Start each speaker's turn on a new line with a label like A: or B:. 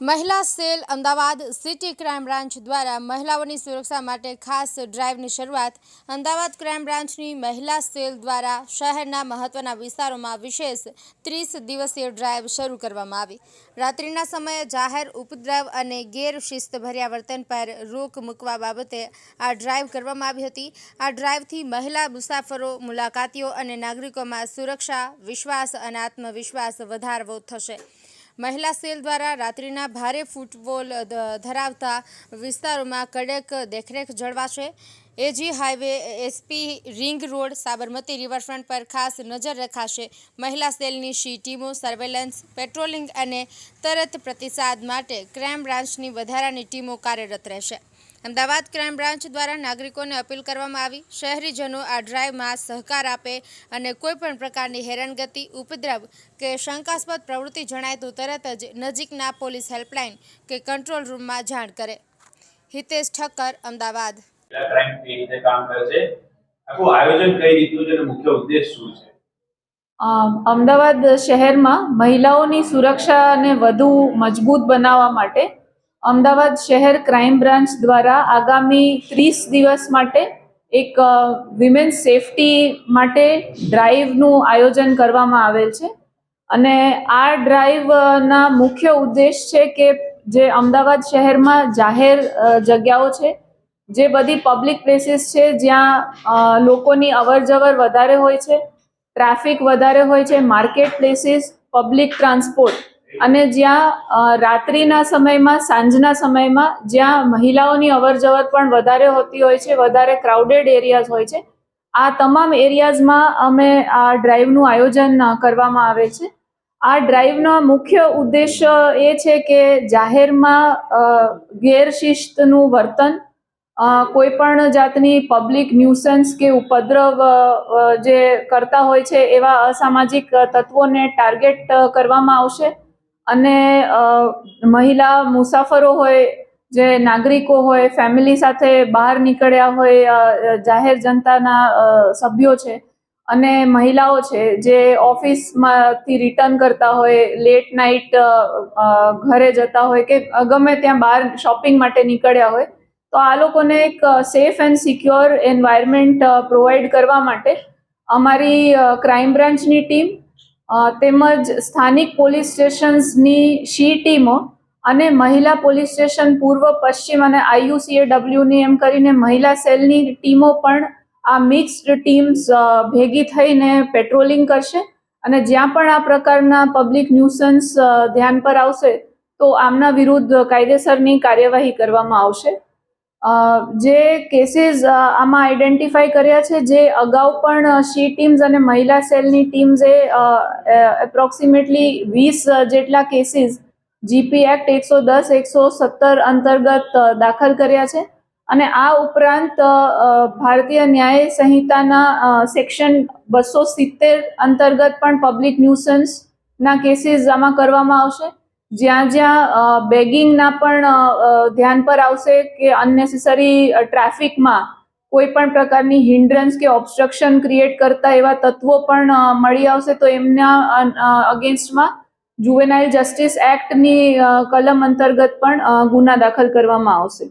A: મહિલા cell Ahmedabad city crime branch દ્વારા મહિલાઓની સુરક્ષા માટે ખાસ ડ્રાઇવની શરૂઆત અમદાવાદ ક્રાઇમ બ્રાન્ચની મહિલા સેલ દ્વારા શહેરના મહત્વના વિસ્તારોમાં વિશેષ 30 દિવસીય ડ્રાઇવ શરૂ કરવામાં આવી। રાત્રિના સમયે જાહેર ઉપદ્રવ અને ગેરશિસ્તભર્યા વર્તન પર રોક મૂકવા બાબતે આ ડ્રાઇવ કરવામાં આવી હતી। આ ડ્રાઇવથી મહિલા મુસાફરો, મુલાકાતીઓ અને નાગરિકોમાં સુરક્ષા, વિશ્વાસ અને આત્મવિશ્વાસ વધારવો થશે। મહિલા સેલ દ્વારા રાત્રિના ભારે ફૂટફોલ ધરાવતા વિસ્તારોમાં કડક દેખરેખ જળવાશે। SG highway, SP ring road, Sabarmati riverfront પર ખાસ નજર રખાશે। મહિલા સેલની ટીમો સર્વેલન્સ, પેટ્રોલિંગ અને તરત પ્રતિસાદ માટે ક્રાઇમ બ્રાન્ચની વધારાની ટીમો કાર્યરત રહેશે। અમદાવાદ ક્રાઇમ બ્રાન્ચ દ્વારા નાગરિકોને અપીલ કરવામાં આવી, શહેરીજનો આ ડ્રાઇવમાં સહકાર આપે અને કોઈપણ પ્રકારની હેરાનગતિ, ઉપદ્રવ કે શંકાસ્પદ પ્રવૃત્તિ જણાય તો તરત જ નજીકના પોલીસ હેલ્પલાઇન કે કંટ્રોલ રૂમમાં જાણ કરે। હિતેશ ઠક્કર, અમદાવાદ।
B: ક્રાઇમ કઈ રીતે કામ કરે છે, આખું આયોજન કઈ રીતનું છે અને મુખ્ય ઉદ્દેશ શું છે?
C: અમદાવાદ શહેરમાં મહિલાઓની સુરક્ષાને વધુ મજબૂત બનાવવા માટે અમદાવાદ શહેર ક્રાઇમ બ્રાન્ચ દ્વારા આગામી 30 દિવસ માટે એક વિમેન્સ સેફટી માટે ડ્રાઈવનું આયોજન કરવામાં આવેલ છે અને આ ડ્રાઈવના મુખ્ય ઉદ્દેશ છે કે જે અમદાવાદ શહેરમાં જાહેર જગ્યાઓ છે, જે બધી પબ્લિક પ્લેસીસ છે જ્યાં લોકોની અવરજવર વધારે હોય છે, ટ્રાફિક વધારે હોય છે, માર્કેટ પ્લેસીસ, પબ્લિક ટ્રાન્સપોર્ટ અને જ્યાં રાત્રિના સમયમાં, સાંજના સમયમાં જ્યાં મહિલાઓની અવરજવર પણ વધારે હોતી હોય છે, વધારે ક્રાઉડેડ એરિયાઝ હોય છે, આ તમામ એરિયાઝમાં અમે આ ડ્રાઈવનું આયોજન કરવામાં આવે છે। આ ડ્રાઈવનો મુખ્ય ઉદ્દેશ્ય એ છે કે જાહેરમાં ગેરશિસ્તનું વર્તન, કોઈ પણ જાતની પબ્લિક ન્યુસન્સ કે ઉપદ્રવ જે કરતા હોય છે એવા અસામાજિક તત્વોને ટાર્ગેટ કરવામાં આવશે અને મહિલા મુસાફરો હોય, જે નાગરિકો હોય, ફેમિલી સાથે બહાર નીકળ્યા હોય, જાહેર જનતાના સભ્યો છે અને મહિલાઓ છે જે ઓફિસમાંથી રિટર્ન કરતા હોય, લેટ નાઇટ ઘરે જતા હોય કે ગમે ત્યાં બહાર શોપિંગ માટે નીકળ્યા હોય, તો આ લોકોને એક safe and secure environment provide કરવા માટે અમારી ક્રાઇમ બ્રાન્ચની ટીમ તેમજ સ્થાનિક પોલીસ સ્ટેશન્સની ટીમો અને મહિલા પોલીસ સ્ટેશન પૂર્વ, પશ્ચિમ અને IUCAWની એમ કરીને મહિલા સેલની ટીમો પણ આ મિક્સ્ડ ટીમ્સ ભેગી થઈને પેટ્રોલિંગ કરશે અને જ્યાં પણ આ પ્રકારના પબ્લિક ન્યુસન્સ ધ્યાન પર આવશે તો આમના વિરુદ્ધ કાયદેસરની કાર્યવાહી કરવામાં આવશે। જે કેસીસ આમાં આઈડેન્ટિફાઈ કર્યા છે, જે અગાઉ પણ ટીમ્સ અને મહિલા સેલની ટીમ્સે એપ્રોક્સિમેટલી 20 જેટલા કેસીસ GP એક્ટ 110, 117 અંતર્ગત દાખલ કર્યા છે અને આ ઉપરાંત ભારતીય ન્યાય સંહિતાના સેક્શન 270 અંતર્ગત પણ પબ્લિક ન્યુસન્સના કેસીસ આમાં કરવામાં આવશે। જ્યાં જ્યાં બેગિંગના પણ ધ્યાન પર આવશે કે અનનેસેસરી ટ્રાફિકમાં કોઈ પણ પ્રકારની હિન્ડ્રન્સ કે ઓબ્સ્ટ્રક્શન ક્રિએટ કરતા એવા તત્વો પણ મળી આવશે તો એમના અગેન્સ્ટમાં જુવેનાઇલ જસ્ટિસ એક્ટની કલમ અંતર્ગત પણ ગુના દાખલ કરવામાં આવશે।